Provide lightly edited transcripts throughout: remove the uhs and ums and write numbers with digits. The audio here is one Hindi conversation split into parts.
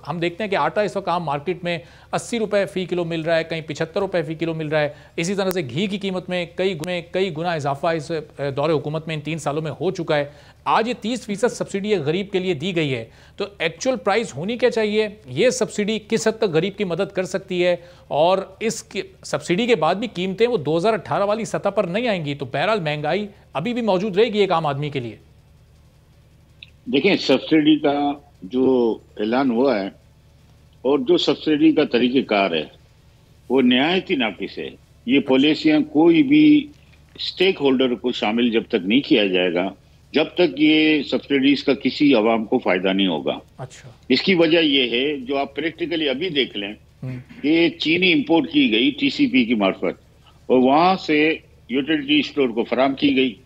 हम देखते हैं कि आटा इस वक्त आम मार्केट में 80 रुपये फ़ी किलो मिल रहा है, कहीं 75 रुपये फ़ी किलो मिल रहा है। इसी तरह से घी की कीमत में कई गुना इजाफा इस दौरे हुकूमत में इन 3 सालों में हो चुका है। आज ये 30% सब्सिडी गरीब के लिए दी गई है, तो एक्चुअल प्राइस होनी क्या चाहिए? ये सब्सिडी किस हद तक गरीब की मदद कर सकती है? और इस सब्सिडी के बाद भी कीमतें वो 2018 वाली सतह पर नहीं आएंगी, तो बहरहाल महंगाई अभी भी मौजूद रहेगी एक आम आदमी के लिए। देखिए, सब्सिडी का जो ऐलान हुआ है और जो सब्सिडी का तरीक़ेकार है वो निहायत ही नाकिस है। ये पॉलिसियां कोई भी स्टेक होल्डर को शामिल जब तक नहीं किया जाएगा, जब तक ये सब्सिडीज का किसी आवाम को फायदा नहीं होगा। अच्छा, इसकी वजह ये है, जो आप प्रैक्टिकली अभी देख लें कि चीनी इंपोर्ट की गई टीसीपी की मार्फत और वहां से यूटिलिटी स्टोर को फराम की गई।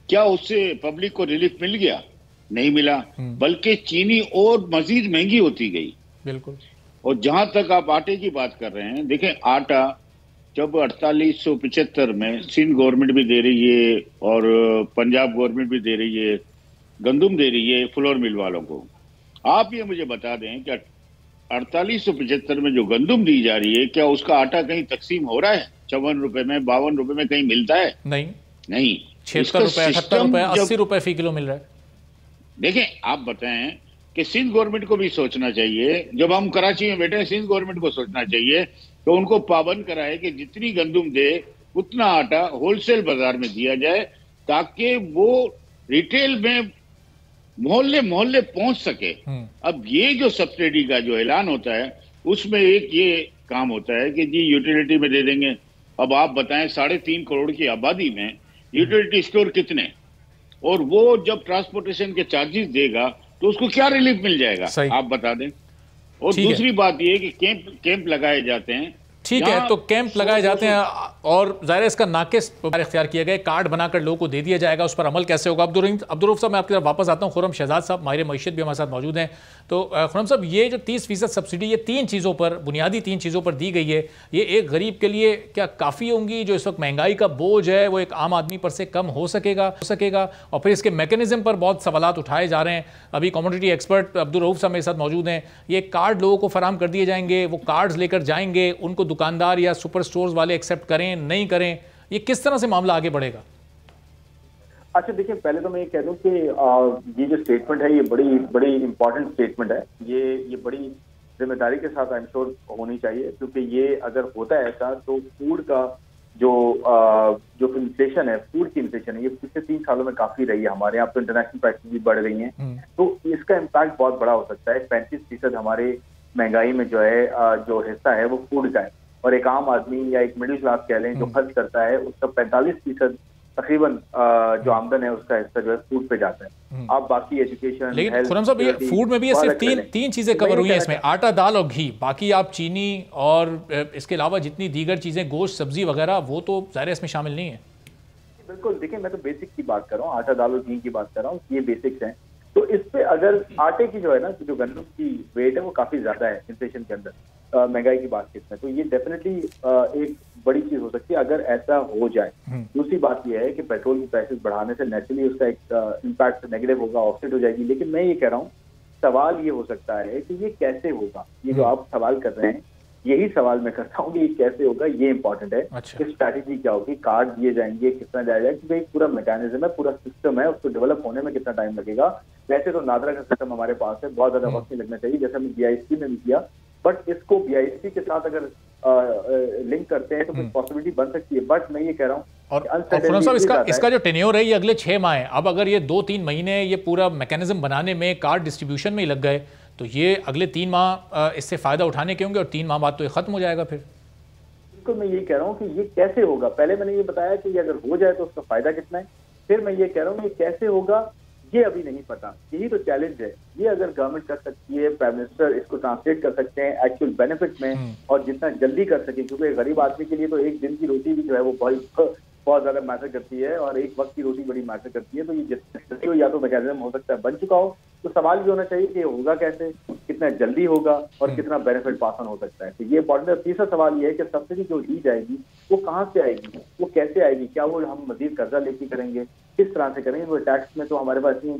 क्या उससे पब्लिक को रिलीफ मिल गया? नहीं मिला, बल्कि चीनी और मजीद महंगी होती गई। बिल्कुल। और जहां तक आप आटे की बात कर रहे हैं, देखें, आटा जब 4875 में सिंध गवर्नमेंट भी दे रही है और पंजाब गवर्नमेंट भी दे रही है, गंदुम दे रही है फ्लोर मिल वालों को, आप ये मुझे बता दें कि 4875 में जो गंदुम दी जा रही है, क्या उसका आटा कहीं तकसीम हो रहा है? 54 रुपए में, 52 रुपए में कहीं मिलता है? नहीं। 76 रुपए, 78 रुपए, 80 रुपए फी किलो मिल रहा है। देखें, आप बताएं कि सिंध गवर्नमेंट को भी सोचना चाहिए, जब हम कराची में बैठे हैं, सिंध गवर्नमेंट को सोचना चाहिए तो उनको पाबंद कराए कि जितनी गंदुम दे उतना आटा होलसेल बाजार में दिया जाए, ताकि वो रिटेल में मोहल्ले मोहल्ले पहुंच सके। अब ये जो सब्सिडी का जो ऐलान होता है, उसमें एक ये काम होता है कि जी यूटिलिटी में दे देंगे। अब आप बताएं, 3.5 करोड़ की आबादी में यूटिलिटी स्टोर कितने, और वो जब ट्रांसपोर्टेशन के चार्जेस देगा तो उसको क्या रिलीफ मिल जाएगा? आप बता दें। और दूसरी बात ये कि कैंप लगाए जाते हैं। ठीक है, तो कैंप लगाए जाते हैं और ज़ाहिर है इसका नाकिस इख्तियार किया गया, कार्ड बनाकर लोगों को दे दिया जाएगा, उस पर अमल कैसे होगा? अब्दुर्रऊफ साहब, मैं आपकी तरफ वापस आता हूँ। खुर्रम शहजाद साहब माहिर मईशत भी हमारे साथ मौजूद हैं। तो खुर्रम साहब, ये जो 30% सब्सिडी ये 3 चीज़ों पर, बुनियादी 3 चीज़ों पर दी गई है, ये एक गरीब के लिए क्या काफ़ी होंगी? जो इस वक्त महंगाई का बोझ है वो एक आम आदमी पर से कम हो सकेगा? और फिर इसके मैकेनिज्म पर बहुत सवालात उठाए जा रहे हैं। अभी कमोडिटी एक्सपर्ट अब्दुर्रऊफ साहब मेरे साथ मौजूद हैं। ये कार्ड लोगों को फराम कर दिए जाएंगे, वो कार्ड्स लेकर जाएंगे, उनको दुकानदार या सुपर स्टोर्स वाले एक्सेप्ट करें नहीं करें, ये किस तरह से मामला आगे बढ़ेगा? अच्छा, देखिए, पहले तो मैं ये कह दूं कि ये जो स्टेटमेंट है ये बड़ी इंपॉर्टेंट स्टेटमेंट है। ये बड़ी जिम्मेदारी के साथ आई एम श्योर होनी चाहिए, क्योंकि ये अगर होता है ऐसा तो फूड का जो इन्फ्लेशन है, फूड की इन्फ्लेशन है, ये पिछले 3 सालों में काफी रही है। हमारे यहाँ तो इंटरनेशनल प्राइसेस भी बढ़ रही हैं, तो इसका इम्पैक्ट बहुत बड़ा हो सकता है। 35% हमारे महंगाई में जो है जो हिस्सा है वो फूड का है, और एक आम आदमी या एक मिडिल क्लास कह लें जो खर्च करता है, उसका 45% तकरीबन जो आमदन है उसका हिस्सा जो है फूड पे जाता है। अब बाकी एजुकेशन, लेकिन खुर्रम साहब, ये फूड में भी सिर्फ तीन चीजें कवर हुई हैं इसमें, आटा, दाल और घी। बाकी आप चीनी और इसके अलावा जितनी दीगर चीजें, गोश्त, सब्जी वगैरह, वो तो ज़ाहिर इसमें शामिल नहीं है। बिल्कुल, देखिए, मैं तो बेसिक की बात कर रहा हूँ, आटा, दाल और घी की बात कर रहा हूँ, ये बेसिक्स हैं। तो इस पे अगर आटे की जो है ना, जो गन्नों की वेट है वो काफी ज्यादा है इन्फ्लेशन के अंदर, महंगाई की बातचीत में, तो ये डेफिनेटली एक बड़ी चीज हो सकती है अगर ऐसा हो जाए। दूसरी बात यह है कि पेट्रोल की प्राइसेस बढ़ाने से नेचुरली उसका एक इम्पैक्ट नेगेटिव होगा, ऑफसेट हो जाएगी। लेकिन मैं ये कह रहा हूँ, सवाल ये हो सकता है कि ये कैसे होगा। ये जो आप सवाल कर रहे हैं, यही सवाल मैं करता हूँ कि ये कैसे होगा, ये इंपॉर्टेंट है। अच्छा। स्ट्रैटेजी क्या होगी, कार्ड दिए जाएंगे, कितना जाएगा, क्योंकि पूरा मैकेनिज्म है, पूरा सिस्टम है, उसको डेवलप होने में कितना टाइम लगेगा। वैसे तो नादरा का सिस्टम हमारे पास है, बहुत ज्यादा वक्त नहीं लगना चाहिए, जैसे हमने बीआईएसपी में भी किया, बट इसको बीआईएसपी के साथ अगर लिंक करते हैं तो कुछ पॉसिबिलिटी बन सकती है। बट मैं ये कह रहा हूँ, और खुर्रम साहब, इसका जो टेन्योर है ये अगले 6 माह है। अब अगर ये 2-3 महीने ये पूरा मैकेनिज्म बनाने में, कार्ड डिस्ट्रीब्यूशन में ही लग गए, तो ये अगले 3 माह इससे फायदा उठाने के होंगे, और 3 माह बाद तो ये खत्म हो जाएगा। फिर बिल्कुल, मैं ये कह रहा हूँ कि ये कैसे होगा। पहले मैंने ये बताया कि ये अगर हो जाए तो उसका फायदा कितना है, फिर मैं ये कह रहा हूँ ये कैसे होगा, ये अभी नहीं पता। यही तो चैलेंज है। ये अगर गवर्नमेंट कर सकती है, प्राइम मिनिस्टर इसको ट्रांसलेट कर सकते हैं एक्चुअल बेनिफिट में, और जितना जल्दी कर सके, क्योंकि गरीब आदमी के लिए तो एक दिन की रोटी भी जो है वो बहुत ज्यादा मैटर करती है, और एक वक्त की रोटी बड़ी मैटर करती है। तो ये जितना या तो मैकेनिज्म हो सकता है बन चुका हो, तो सवाल ये होना चाहिए कि होगा कैसे, कितना जल्दी होगा, और कितना बेनिफिट पास ऑन हो सकता है। तो ये इंपॉर्टेंट है। तीसरा सवाल ये है कि सब्सिडी जो दी जाएगी वो कहाँ से आएगी, वो कैसे आएगी, क्या वो हम मजीद कर्जा लेके करेंगे, किस तरह से करेंगे। वो टैक्स में तो हमारे पास इतनी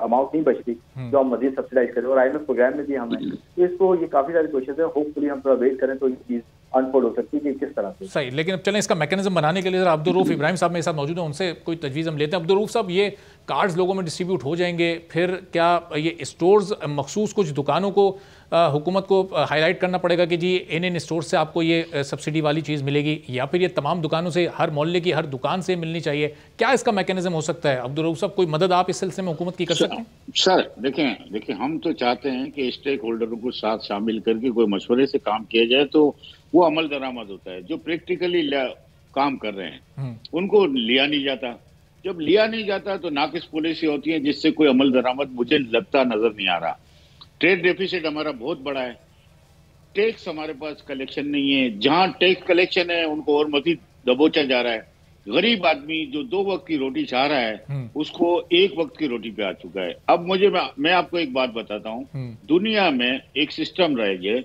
अमाउंट नहीं बचती जो हम मजीद सब्सिडाइज करें, और IMF प्रोग्राम में भी हमें इसको ये काफी सारी कोशिशें है। होपफुली हम थोड़ा वेट करें तो ये चीज अनफोल्ड हो सकती है कि किस तरह से। सही, लेकिन अब चलें इसका मैकेनिज्म बनाने के लिए जरा अब्दुल रऊफ इब्राहिम साहब मेरे साथ मौजूद हैं, उनसे कोई तजवीज़ हम लेते हैं। अब्दुल रऊफ साहब, ये कार्ड्स लोगों में डिस्ट्रीब्यूट हो जाएंगे, फिर क्या ये स्टोर्स मखसूस कुछ दुकानों को हुकूमत को हाईलाइट करना पड़ेगा कि जी इन स्टोर से आपको ये सब्सिडी वाली चीज़ मिलेगी, या फिर ये तमाम दुकानों से, हर मोहल्ले की हर दुकान से मिलनी चाहिए? क्या इसका मैकेनिज्म हो सकता है? अब्दुल रऊफ साहब, कोई मदद आप इस सिलसिले में हुकूमत की कर सकते हैं? सर देखें हम तो चाहते हैं कि स्टेक होल्डरों को साथ शामिल करके कोई मशवरे से काम किया जाए तो वो अमल दरामद होता है। जो प्रैक्टिकली काम कर रहे हैं उनको लिया नहीं जाता। जब लिया नहीं जाता तो नाकिस पॉलिसी होती है जिससे कोई अमल दरामद मुझे लगता नजर नहीं आ रहा। ट्रेड डेफिसिट हमारा बहुत बड़ा है, टैक्स हमारे पास कलेक्शन नहीं है, जहां टैक्स कलेक्शन है उनको और मजीद दबोचा जा रहा है। गरीब आदमी जो 2 वक्त की रोटी चाह रहा है उसको 1 वक्त की रोटी पे आ चुका है। अब मैं आपको एक बात बताता हूँ, दुनिया में एक सिस्टम रहेगा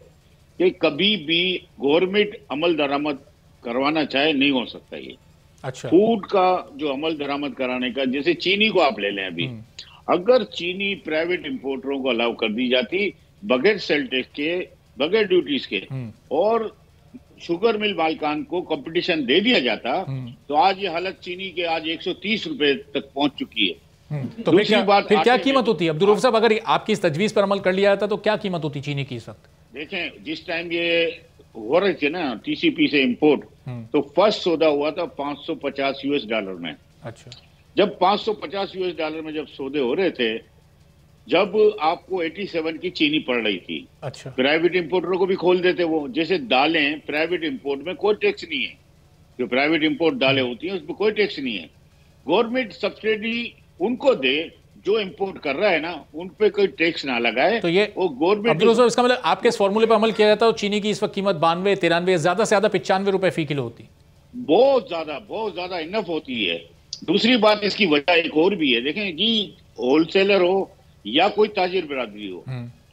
कि कभी भी गवर्नमेंट अमल दरामद करवाना चाहे नहीं हो सकता ये। अच्छा। फूड का जो अमल दरामद कराने का, जैसे चीनी को आप ले लें, अभी अगर चीनी प्राइवेट इंपोर्टरों को अलाउ कर दी जाती बगैर सेल टैक्स के, बगैर ड्यूटीज के, और शुगर मिल मालिकान को कंपटीशन दे दिया जाता तो आज ये हालत चीनी के आज 130 रुपए तक पहुंच चुकी है। तो फिर क्या कीमत होती है अब्दुल रऊफ साहब, अगर आपकी इस तजवीज पर अमल कर लिया जाता तो क्या कीमत होती चीनी की इस वक्त? देखें, जिस टाइम ये हो रहे थे ना TCP से इंपोर्ट, तो फर्स्ट सौदा हुआ था $550 में। अच्छा। जब $550 में जब सौदे हो रहे थे, जब आपको 87 की चीनी पड़ रही थी। अच्छा। प्राइवेट इंपोर्टरों को भी खोल देते वो, जैसे दालें प्राइवेट इंपोर्ट में कोई टैक्स नहीं है, जो प्राइवेट इंपोर्ट दालें होती हैं उसमें कोई टैक्स नहीं है। गवर्नमेंट सब्सिडी उनको दे जो इंपोर्ट कर रहा है ना, उन पे कोई टैक्स ना लगाए। तो ये गवर्नमेंट, इसका मतलब आपके इस फॉर्मूले पर अमल किया जाता है तो चीनी की इस वक्त कीमत 92, 93, ज्यादा से ज्यादा 95 रुपए फी किलो होती। बहुत ज्यादा इनफ होती है। दूसरी बात, इसकी वजह एक और भी है। देखें जी, होलसेलर हो या कोई ताजिर बिरादरी हो,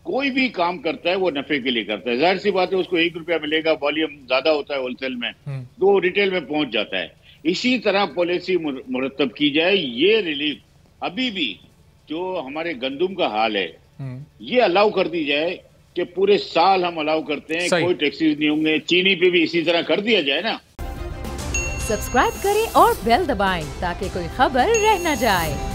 कोई भी काम करता है वो नफे के लिए करता है। जाहिर सी बात है उसको 1 रुपया मिलेगा, वॉल्यूम ज्यादा होता है होलसेल में, तो रिटेल में पहुंच जाता है। इसी तरह पॉलिसी मुरतब की जाए। ये रिलीफ अभी भी जो हमारे गंदुम का हाल है ये अलाउ कर दी जाए कि पूरे साल हम अलाउ करते हैं, कोई टैक्सेस नहीं होंगे। चीनी पे भी इसी तरह कर दिया जाए ना। सब्सक्राइब करें और बेल दबाएं ताकि कोई खबर रह न जाए।